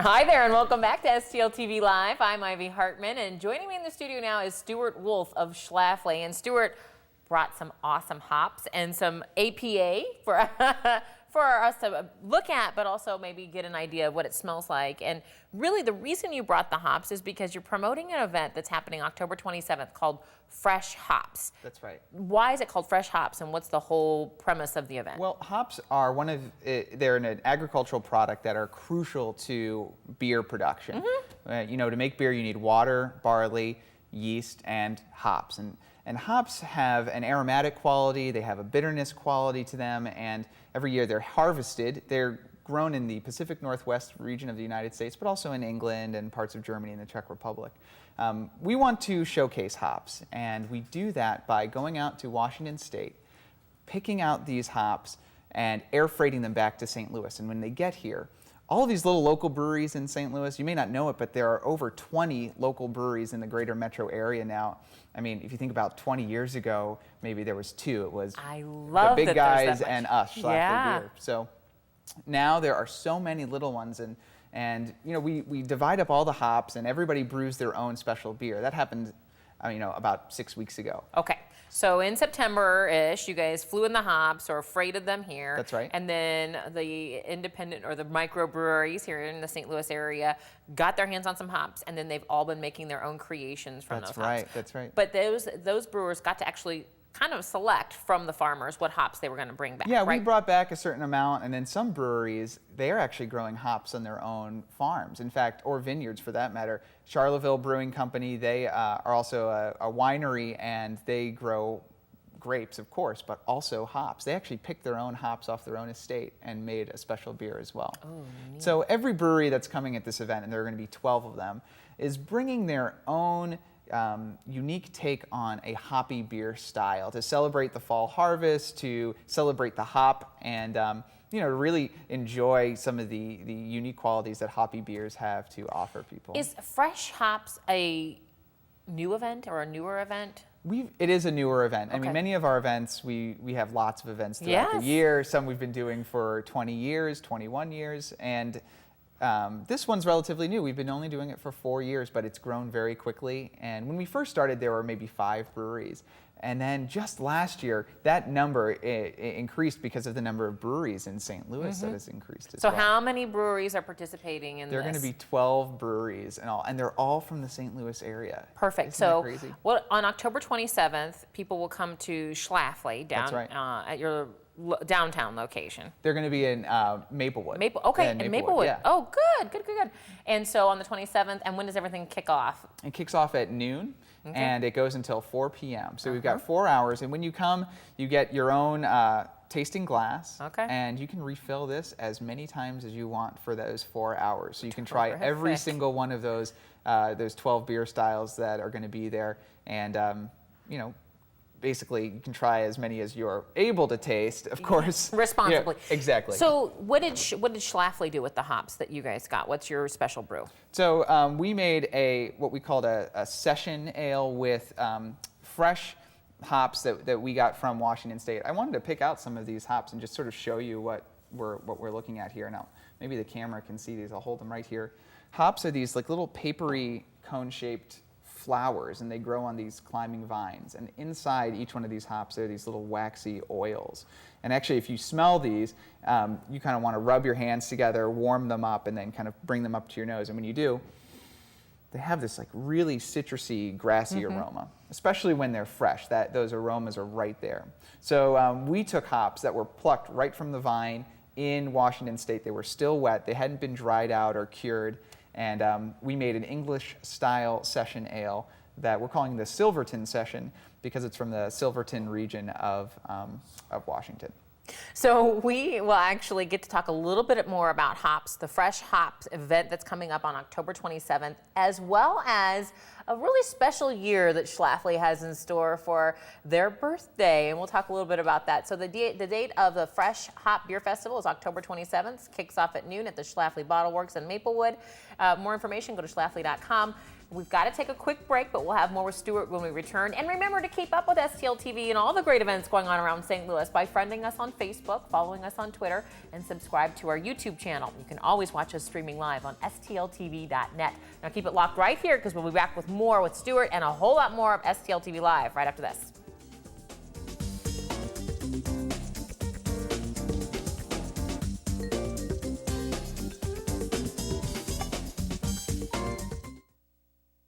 Hi there, and welcome back to STL TV Live. I'm Ivy Hartman, and joining me in the studio now is Stewart Wolfe of Schlafly. And Stewart brought some awesome hops and some APA for for us to look at, but also maybe get an idea of what it smells like. And really, the reason you brought the hops is because you're promoting an event that's happening October 27th called Fresh Hops. That's right. Why is it called Fresh Hops, and what's the whole premise of the event? Well, hops are they're an agricultural product that are crucial to beer production. To make beer, you need water, barley, yeast, and hops. And hops have an aromatic quality, they have a bitterness quality to them, and every year they're harvested. They're grown in the Pacific Northwest region of the United States, but also in England and parts of Germany and the Czech Republic. We want to showcase hops, and we do that by going out to Washington State, picking out these hops, and air freighting them back to St. Louis. And when they get here, all of these little local breweries in St. Louis, you may not know it, but there are over 20 local breweries in the greater metro area now. I mean, if you think about 20 years ago, maybe there was two. It was the big guys and us, Schlafly Beer. So now there are so many little ones, and we divide up all the hops, and everybody brews their own special beer. That happened, about 6 weeks ago. Okay. So in September-ish, you guys flew in the hops or freighted them here. That's right. And then the independent or the microbreweries here in the St. Louis area got their hands on some hops, and then they've all been making their own creations from those hops. That's right. But those brewers got to actually kind of select from the farmers what hops they were going to bring back. Yeah, right? We brought back a certain amount, and then some breweries, they are actually growing hops on their own farms, in fact, or vineyards for that matter. Charlottesville Brewing Company, they are also a winery, and they grow grapes, of course, but also hops. They actually picked their own hops off their own estate and made a special beer as well. Oh, neat. So every brewery that's coming at this event, and there are going to be 12 of them, is bringing their own unique take on a hoppy beer style to celebrate the fall harvest, to celebrate the hop, and really enjoy some of the unique qualities that hoppy beers have to offer people. Is Fresh Hops a new event or a newer event? It is a newer event. Okay. I mean, many of our events, we have lots of events throughout the year. Some we've been doing for 20 years, 21 years, and this one's relatively new. We've been only doing it for 4 years, but it's grown very quickly. And when we first started, there were maybe 5 breweries. And then just last year, that number increased because of the number of breweries in St. Louis that has increased as well. So how many breweries are participating in this? There are going to be 12 breweries and they're all from the St. Louis area. Perfect. Isn't that crazy? On October 27th, people will come to Schlafly down at your downtown location. They're going to be in Maplewood. In Maplewood. Yeah. Oh, good. And so on the 27th, and when does everything kick off? It kicks off at noon, and it goes until 4 p.m. So we've got 4 hours, and when you come, you get your own tasting glass, and you can refill this as many times as you want for those 4 hours. So you can try every single one of those 12 beer styles that are going to be there, and basically, you can try as many as you're able to taste, of course. Responsibly. Yeah, exactly. So what did Schlafly do with the hops that you guys got? What's your special brew? So we made what we called a session ale with fresh hops that we got from Washington State. I wanted to pick out some of these hops and just sort of show you what we're looking at here. Now, maybe the camera can see these. I'll hold them right here. Hops are these like little papery cone-shaped flowers, and they grow on these climbing vines, and inside each one of these hops there are these little waxy oils. And actually, if you smell these, you kind of want to rub your hands together, warm them up, and then kind of bring them up to your nose. And when you do, they have this like really citrusy, grassy aroma, especially when they're fresh. Those aromas are right there. So we took hops that were plucked right from the vine in Washington State. They were still wet. They hadn't been dried out or cured. And we made an English-style session ale that we're calling the Silverton Session because it's from the Silverton region of Washington. So we will actually get to talk a little bit more about hops, the Fresh Hops event that's coming up on October 27th, as well as a really special year that Schlafly has in store for their birthday, and we'll talk a little bit about that. So the date of the Fresh Hop Beer Festival is October 27th, kicks off at noon at the Schlafly Bottleworks in Maplewood. More information, go to schlafly.com. We've got to take a quick break, but we'll have more with Stewart when we return. And remember to keep up with STL TV and all the great events going on around St. Louis by friending us on Facebook, following us on Twitter, and subscribe to our YouTube channel. You can always watch us streaming live on stltv.net. Now keep it locked right here because we'll be back with more with Stewart and a whole lot more of STL TV Live right after this.